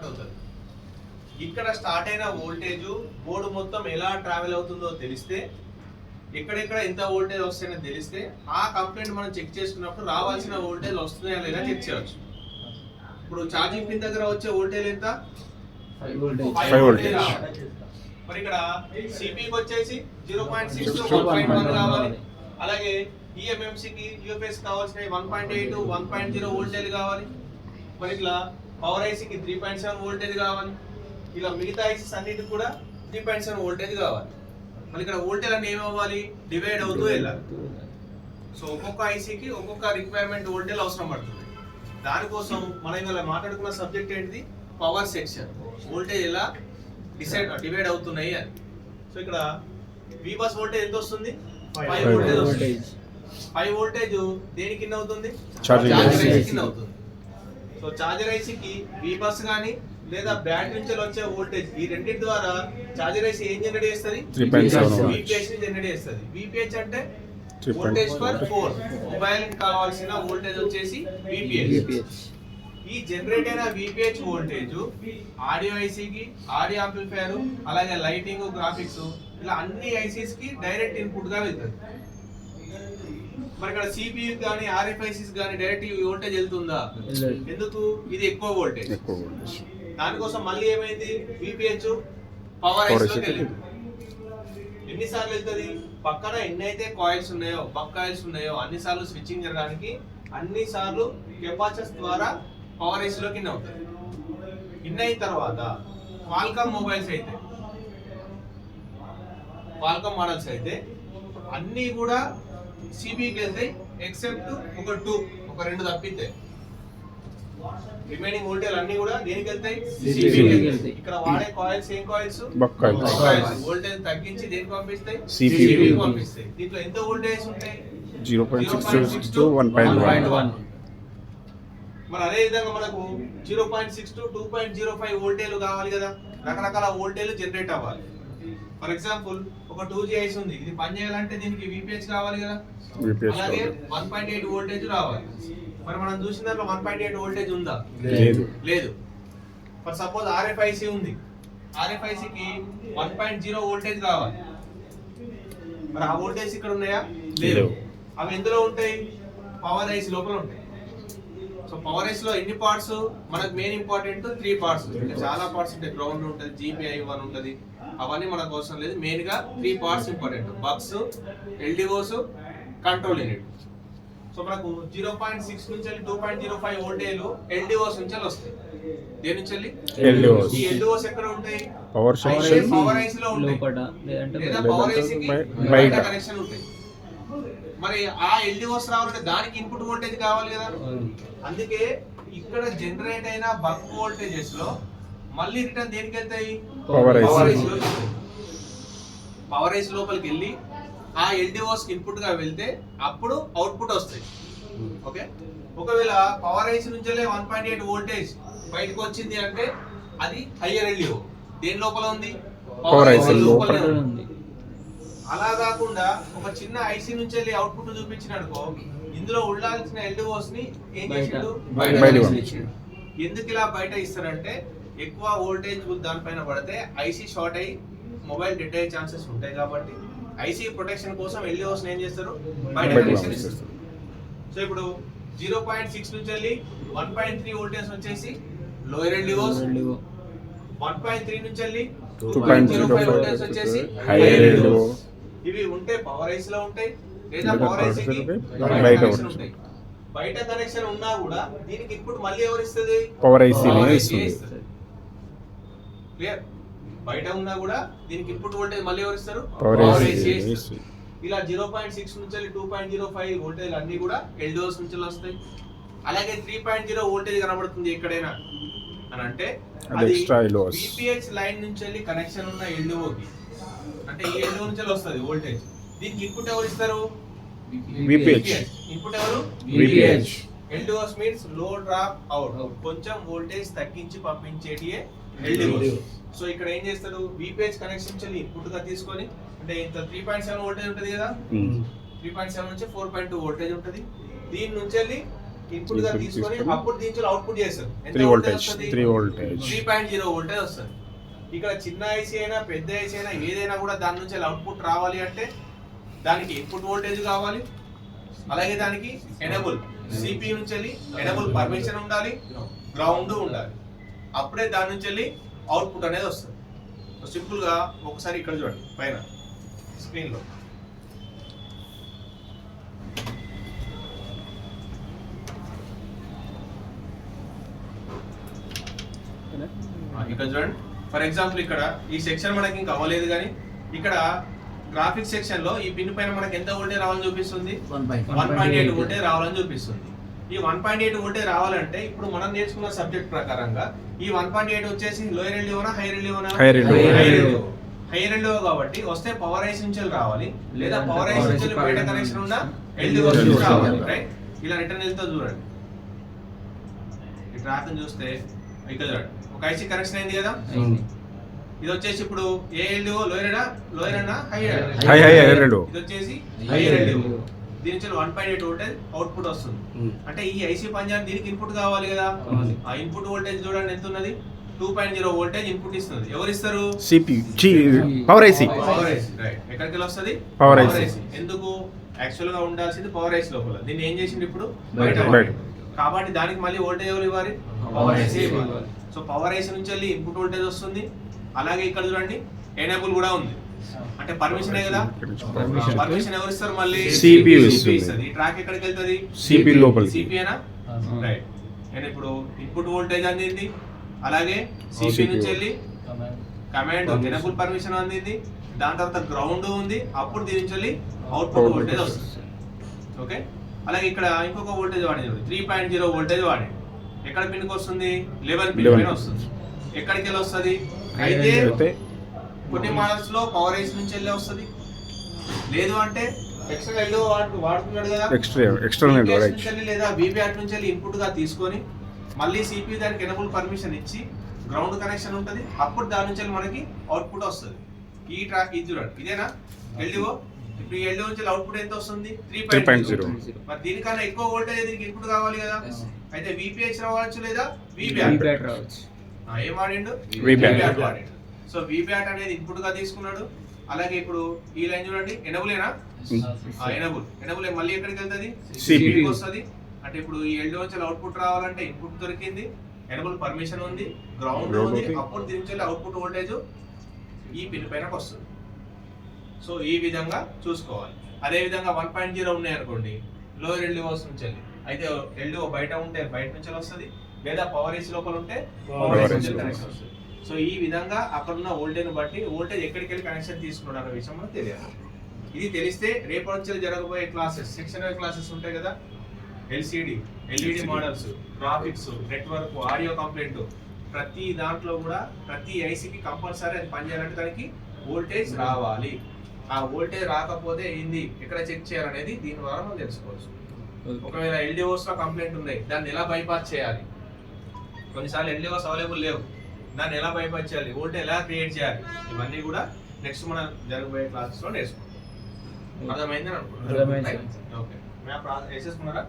అవుతుంది. ఇక్కడ స్టార్ట్ అయిన వోల్టేజ్ బోర్డు మొత్తం ఎలా ట్రావెల్ అవుతుందో తెలిస్తే, ఎక్కడెక్కడ ఎంత వోల్టేజ్ వస్తుందో తెలిస్తే ఆ కంప్లైంట్ మనం చెక్ చేసుకున్నప్పుడు రావాల్సిన వోల్టేజ్ వస్తుందా లేదా చెక్ చేయవచ్చు. ఇప్పుడు ఛార్జింగ్ పిన్ దగ్గర వచ్చే వోల్టేజ్ ఎంత? 5 వోల్టేజ్. మరి ఇక్కడ సిపికి వచ్చేసి 0.6 1.1 కావాలి. అలాగే ఈఎంఎంసీకి యూఎఫ్ఎస్ కావాల్సిన 1.8 1.0 వోల్టేజ్ కావాలి. మరి ఇట్లా పవర్ ఐసీకి 3.7 వోల్టేజ్ కావాలి. ఇలా మిగతా ఐసీస్ అన్నిటికి కూడా 3.7 వోల్టేజ్ కావాలి. మరి ఇక్కడ వోల్టేజ్ అన్ని ఏమవ్వాలి? డివైడ్ అవుతూ వెళ్ళాలి. సో ఒక్కొక్క ఐసీకి ఒక్కొక్క రిక్వైర్మెంట్ వోల్టేజ్ అవసరం పడుతుంది. దానికోసం మనం ఇలా మాట్లాడుకున్న సబ్జెక్ట్ ఏంటిది? Power section. వోల్టేజ్ ఎలా డివైడ్ అవుతున్నాయి అని. సో ఇక్కడ వి బస్ వోల్టేజ్ ఎంత వస్తుంది? 5 వోల్టేజ్ వస్తుంది. 5 వోల్టేజ్ దేని కింద అవుతుంది? చార్జర్ ఐసీ కింద అవుతుంది. సో చార్జర్ ఐసీకి వి బస్ గానీ లేదా బ్యాటరీ నుంచి వచ్చే వోల్టేజ్, ఈ రెండింటి ద్వారా చార్జర్ ఐసీ ఏం జనరేట్ చేస్తుంది? విపిహెచ్ ని జనరేట్ చేస్తుంది. విపిహెచ్ అంటే వోల్టేజ్ ఫర్ ఫోన్. మొబైల్ కావాల్సిన వోల్టేజ్ వచ్చేసి విపిహెచ్. ఈ జనరేట్ అయిన విపిహెచ్ వోల్టేజ్ ఆడియో ఐసీకి, ఆడియో యాంప్లిఫైయర్, అలాగే లైటింగ్, గ్రాఫిక్స్, ఇలా అన్ని ఐసీస్ కి డైరెక్ట్ ఇన్పుట్ గా వెళ్తుంది. మరి ఇక్కడ సిపియు కానీ ఆర్ఎఫ్ఐసిస్ కానీ డైరెక్ట్ వోల్టేజ్ వెళ్తుందా? ఎందుకు? ఇది ఎక్కువ వోల్టేజ్. దానికోసం మళ్ళీ ఏమైంది? విపిహెచ్ పవర్ ఐసీ లోకి వెళ్ళింది. ఎన్నిసార్లు వెళ్తుంది? పక్కన ఎన్నైతే కాయిల్స్ ఉన్నాయో, బక్ కాయిల్స్ ఉన్నాయో అన్ని సార్లు స్విచ్చింగ్ జరగడానికి అన్ని సార్లు కెపాసిటర్స్ ద్వారా పవర్ ఐసీ లోకి ఇన్ అవుతుంది. ఇన్ అయిన తర్వాత క్వాల్కామ్ మొబైల్స్ అయితే, క్వాల్కామ్ మోడల్స్ అయితే అన్ని కూడా సిబికి వెళ్తాయి, ఎక్సెప్ట్ ఒక 2 తప్పితే రిమైనింగ్ వోల్టేజ్ అన్ని కూడా దేనికి వెళ్తాయి? సిబికి వెళ్తాయి. ఇక్కడ వాడే కాయిల్స్ ఏం కాయిల్స్? బక్ కాయిల్స్. వోల్టేజ్ తగ్గించి దేనికి పంపిస్తాయి? సిబికి పంపిస్తాయి. దీంట్లో ఎంత వోల్టేజ్ ఉంటాయి? 0.6 to 1.1. మరి అదే విధంగా మనకు 0.6 to 2.05 వోల్టేజ్ కావాలి కదా. రకరకాల వోల్టేజ్ జనరేట్ అవ్వాలి. ఫర్ ఎగ్జాంపుల్ ఒక 2G ఐసీ ఉంది, ఇది పని చేయాలంటే దీనికి విపిహెచ్ కావాలి కదా. అలాగే 1.8 వోల్టేజ్ రావాలి. మరి మనం చూసిన దాంట్లో 1.8 వోల్టేజ్ ఉందా? లేదు. ఫర్ సపోజ్ ఆర్ఎఫ్ఐసి ఉంది, ఆర్ఎఫ్ఐసికి 1.0 వోల్టేజ్ కావాలి. మరి ఆ వోల్టేజ్ ఇక్కడ ఉన్నాయా? లేదు. అవి ఎందులో ఉంటాయి? పవర్ ఐసీ లోపల ఉంటాయి. సో పవర్ ఐసీ లో ఎన్ని పార్ట్స్? మనకు మెయిన్ ఇంపార్టెంట్ 3 పార్ట్స్. చాలా పార్ట్స్ ఉంటాయి. గ్రౌండ్ ఉంటుంది, GPI1 ఉంటుంది. అవన్నీ మనకు అవసరం లేదు. మెయిన్ గా 3 parts important: bucks, LDOs, control unit. So మనకు 0.6 నుంచి 2.05 వోల్టేజ్ ఎల్డిఓస్ నుంచి వస్తాయి. దేని నుంచి? ఎల్డిఓస్. ఈ ఎల్డిఓస్ ఎక్కడ ఉంటాయి? పవర్ సెక్షన్, పవర్ ఐసీ లో ఉంటాయి, లేదా పవర్ ఐసీకి బయట కనెక్షన్ ఉంటాయి. మరి ఆ ఎల్డిఓస్ రావాలంటే దానికి ఇన్పుట్ వోల్టేజ్ కావాలి కదా. అందుకే ఇక్కడ జనరేట్ అయిన బక్ వోల్టేజెస్ లో మళ్ళీ రిటర్న్ దేనికి వెళ్తాయి? పవర్ ఐసీ లోపలికి వెళ్ళి ఆ ఎల్డిఓస్ ఇన్పుట్ గా వెళ్తే అప్పుడు అవుట్పుట్ వస్తాయి. ఓకే. ఒకవేళ పవర్ ఐసీ నుంచి 1.8 వోల్టేజ్ బయటకు వచ్చింది అంటే అది హయ్యర్ ఎల్డిఓ. దేని లోపల ఉంది? పవర్ ఐసీ లోపల ఉంది. అలా కాకుండా ఒక చిన్న ఐసీ నుంచి వెళ్ళి అవుట్పుట్ చూపించిననుకో, ఇందులో ఉండాల్సిన ఎల్డిఓస్ ని ఏం చేసిండు? బయట. ఎందుకు ఇలా బయట ఇస్తారంటే ఎక్కువ వోల్టేజ్ దానిపైన పడితే ఐసీ షార్ట్ అయ్యి మొబైల్ డెడ్ అయ్యే ఛాన్సెస్ ఉంటాయి. కాబట్టి ఐసీ ప్రొటెక్షన్ కోసం ఎల్డిఓస్ ఏం చేస్తారు? బయట కనెక్షన్ ఇస్తారు. సో ఇప్పుడు 0.6 నుంచి వెళ్ళి 1.3 వోల్టేజ్ వచ్చేసి లోయర్ ఎల్డిఓస్, 1.3 నుంచి వెళ్ళి 2.05 వోల్టేజ్ వచ్చేసి హైయర్ ఎల్డిఓస్. ఇవి ఉంటే పవర్ ఐసీ లో ఉంటాయి, లేదా పవర్ ఐసీకి బయట కనెక్షన్ ఉంటాయి. బయట కనెక్షన్ ఉన్నా కూడా దీనికి ఇన్పుట్ మళ్ళీ ఎవరు ఇస్తుంది? పవర్ ఐసీ ఇస్తుంది. క్లియర్? బయట ఉన్నా కూడా దీనికి ఇన్పుట్ వోల్టేజ్ మళ్ళీ ఎవరు ఇస్తారు? Power IC. ఇలా 0.6 నుంచి 2.05 వోల్టేజ్ అన్ని కూడా ఎల్డిఓస్ నుంచి వస్తాయి. అలాగే 3.0 వోల్టేజ్ కనబడుతుంది ఎక్కడైనా అని అంటే అది విపిహెచ్ లైన్ నుంచి వెళ్ళి కనెక్షన్ ఉన్న ఎల్డిఓకి, అంటే ఈ ఎల్డిఓ నుంచి వస్తుంది వోల్టేజ్. దీనికి ఇన్పుట్ ఎవరు ఇస్తారు? విపిహెచ్. ఇన్పుట్ ఎవరు? విపిహెచ్. ఎల్డిఓస్ మీన్స్ లో డ్రాప్ అవుట్, కొంచెం వోల్టేజ్ తగ్గించి పంపించేటియే ఎల్డిఓస్. సో ఇక్కడ ఏం చేస్తారు? విపిహెచ్ కనెక్షన్ నుంచి ఇన్పుట్ గా తీసుకొని, అంటే ఇంత 3.7 వోల్టేజ్ ఉంటుంది కదా, 3.7 నుంచి 4.2 వోల్టేజ్ ఉంటుంది. దీని నుంచి వెళ్ళి ఇన్పుట్ గా Input తీసుకొని తీసుకొని అప్పుడు దీంట్లో అవుట్పుట్ చేస్తారు. 3 voltage 3 voltage 3.0 వోల్టేజ్ వస్తుంది. ఇక్కడ చిన్న ఐసీ అయినా పెద్ద ఐసీ అయినా ఏదైనా కూడా దాని నుంచి అవుట్పుట్ రావాలి అంటే దానికి ఇన్పుట్ వోల్టేజ్ కావాలి, అలాగే దానికి ఎనేబుల్ సిపి నుంచి వెళ్ళి ఎనేబుల్ పర్మిషన్ ఉండాలి, గ్రౌండ్ ఉండాలి. అప్పుడే దాని నుంచి వెళ్ళి అవుట్పుట్ అనేది వస్తుంది. సింపుల్ గా ఒకసారి ఇక్కడ చూడండి పైన స్క్రీన్ లో ఇక్కడ చూడండి. ఫర్ ఎగ్జాంపుల్ ఇక్కడ ఈ సెక్షన్ మనకి ఇంకా అవ్వలేదు, కానీ ఇక్కడ గ్రాఫిక్స్ సెక్షన్ లో ఈ పిన్ పైన మనకి ఎంత వోల్టేజ్ రావాలని చూపిస్తుంది, 1.8 వోల్టేజ్ రావాలని చూపిస్తుంది. ఈ 1.8 వోల్టేజ్ రావాలంటే ఇప్పుడు మనం నేర్చుకున్న సబ్జెక్ట్ ప్రకారంగా ఈ 1.8 వచ్చేసి లోయర్ ఎల్డిఓనా హైయర్ ఎల్డిఓనా, హైయర్ ఎల్డిఓ కాబట్టి వస్తే పవర్ ఐస్ నుంచి రావాలి, లేదా పవర్ ఐస్ నుంచి బయట కనెక్షన్ ఉన్న ఎల్డిఓ నుంచి రావాలి. రైట్, ఇలా రిటర్న్ వెళ్తా చూడండి. ఈ ట్రాక్ చూస్తే ఇక్కడ చూడండి ఒక ఐసీ కనెక్షన్ అయింది కదా. ఇది వచ్చేసి ఇప్పుడు ఏ ఎల్డిఓ లోయర్ అన్నా హైయర్ ఎల్డిఓ, ఇది వచ్చేసి హైయర్ ఎల్డిఓ. దీని నుంచి 1.8 వోల్టేజ్ అవుట్పుట్ వస్తుంది. అంటే ఈ ఐసీ పంజాబ్ దీనికి ఇన్పుట్ కావాలి కదా. ఆ ఇన్పుట్ వోల్టేజ్ చూడండి ఎంత ఉన్నది, 2.0 వోల్టేజ్ ఇన్పుట్ ఇస్తుంది. ఎవరు ఇస్తారు, power IC. Power IC. Right, ఎక్కడికి వస్తుంది, పవర్ ఐసీ. ఎందుకు యాక్చువల్ గా ఉండాల్సింది పవర్ ఐసీ లోపల, దీన్ని ఏం చేసింది ఇప్పుడు బయట. కాబట్టి దానికి మళ్ళీ వోల్టేజ్ ఎవరు ఇవ్వాలి, పవర్ ఐసీ ఇవ్వాలి. సో పవర్ ఐసీ నుంచి వెళ్ళి ఇన్పుట్ వోల్టేజ్ వస్తుంది. అలాగే ఇక్కడ చూడండి ఎనేబుల్ కూడా ఉంది, అంటే పర్మిషన్ కదా. పర్మిషన్ ఎవరు ఇస్తారు, మళ్ళీ CPU ఇస్తుంది. ఈ ట్రాక్ ఎక్కడికి వెళ్తుంది, CPU లోపలికి. సిపిఏనా. రైట్, నేను ఇప్పుడు ఇన్పుట్ వోల్టేజ్ అందింది, అలాగే సిపి నుంచి వెళ్ళి కమాండ్ ఎనేబుల్ పర్మిషన్ అందింది, దాని తర్వాత గ్రౌండ్ ఉంది, అప్పుడు దీని నుంచి వెళ్ళి అవుట్పుట్ వోల్టేజ్ వస్తుంది. ఓకే, అలాగే ఇక్కడ ఇంకొక వోల్టేజ్ వాడింది 3.0 వోల్టేజ్ వాడింది. ఎక్కడ పిన్కి వస్తుంది, 11 పిన్ పైన వస్తుంది. ఎక్కడికి వెళ్ళి వస్తుంది, అయితే కొన్ని మోడల్స్ లో పవర్ ఐస్ నుంచి వెళ్ళి వస్తుంది, లేదు అంటే ఎక్స్టర్నల్ ఎల్డిఓ వాడుతున్నాడు కదా, ఎక్స్టర్నల్ లేదా విబ్యాట్ నుంచి వెళ్ళి ఇన్పుట్ గా తీసుకొని మళ్ళీ సిపి దానికి ఎనేబుల్ పర్మిషన్ ఇచ్చి గ్రౌండ్ కనెక్షన్ ఉంటుంది, అప్పుడు దాని నుంచి మనకి అవుట్పుట్ వస్తుంది. ఈ ట్రాక్ ఇది చూడండి, ఇదేనా ఎల్డిఓ. ఇప్పుడు ఈ ఎల్డిఓ నుంచి అవుట్పుట్ ఎంత వస్తుంది, 3.0. మరి దీనికన్నా ఎక్కువ వోల్టేజ్ దీనికి ఇన్పుట్ కావాలి కదా. అయితే విపిహెచ్ రావచ్చు, లేదా విబ్యాట్ రావచ్చు. ఏం వాడిండు, విబ్యాట్ వాడిండు. సో విబ్యాట్ అనేది ఇన్పుట్ గా తీసుకున్నాడు. అలాగే ఇప్పుడు ఈ లైన్ చూడండి, ఎనేబులేనా, ఎనేబుల్ మళ్ళీ ఎక్కడికి వెళ్తుంది, సిపికి వస్తుంది. అంటే ఇప్పుడు ఈ ఎల్డిఓ నుంచి అవుట్పుట్ రావాలంటే ఇన్పుట్ దొరికింది, ఎనేబుల్ పర్మిషన్ ఉంది, గ్రౌండ్ ఉంది, అప్పుడు దీని నుంచి అవుట్పుట్ వోల్టేజ్ ఈ పిన్ పైన వస్తుంది. సో ఈ విధంగా చూసుకోవాలి. అదే విధంగా 1.0 ఉన్నాయి అనుకోండి, లోయర్ ఎల్డిఓస్ నుంచి వెళ్ళి, అయితే ఎల్డిఓ బయట ఉంటే బయట నుంచి వస్తుంది, లేదా పవర్ ఐసీ లోపల ఉంటే పవర్ ఐసీ నుంచి కనెక్షన్ వస్తుంది. సో ఈ విధంగా అక్కడ ఉన్న వోల్టేజ్ బట్టి వోల్టేజ్ ఎక్కడికి వెళ్ళి కనెక్షన్ తీసుకున్నాడు అనే విషయం మనకు తెలియాలి. ఇది తెలిస్తే రేపటి నుంచి జరగబోయే క్లాసెస్, సెక్షనల్ క్లాసెస్ ఉంటాయి కదా, LCD, LED models, graphics, network, audio complaint, ప్రతి దాంట్లో కూడా ప్రతి ఐసీకి కంపల్సరీ అది పనిచేయాలంటే దానికి వోల్టేజ్ రావాలి. ఆ వోల్టేజ్ రాకపోతే ఏంది, ఎక్కడ చెక్ చేయాలనేది దీని ద్వారా మనం తెలుసుకోవచ్చు. ఒకవేళ ఎల్డిఓస్ లో కంప్లైంట్ ఉన్నాయి, దాన్ని ఎలా బైపాస్ చేయాలి, కొన్నిసార్లు ఎల్డిఓస్ అవైలబుల్ లేవు, దాన్ని ఎలా బైపాస్ చేయాలి, వోల్టేజ్ ఎలా క్రియేట్ చేయాలి, ఇవన్నీ కూడా నెక్స్ట్ మనం జరగబోయే క్లాసెస్ లో నేర్చుకుంటాం. అర్థమైందని అనుకుంటున్నాను. ఓకే, వేసేసుకున్నారా?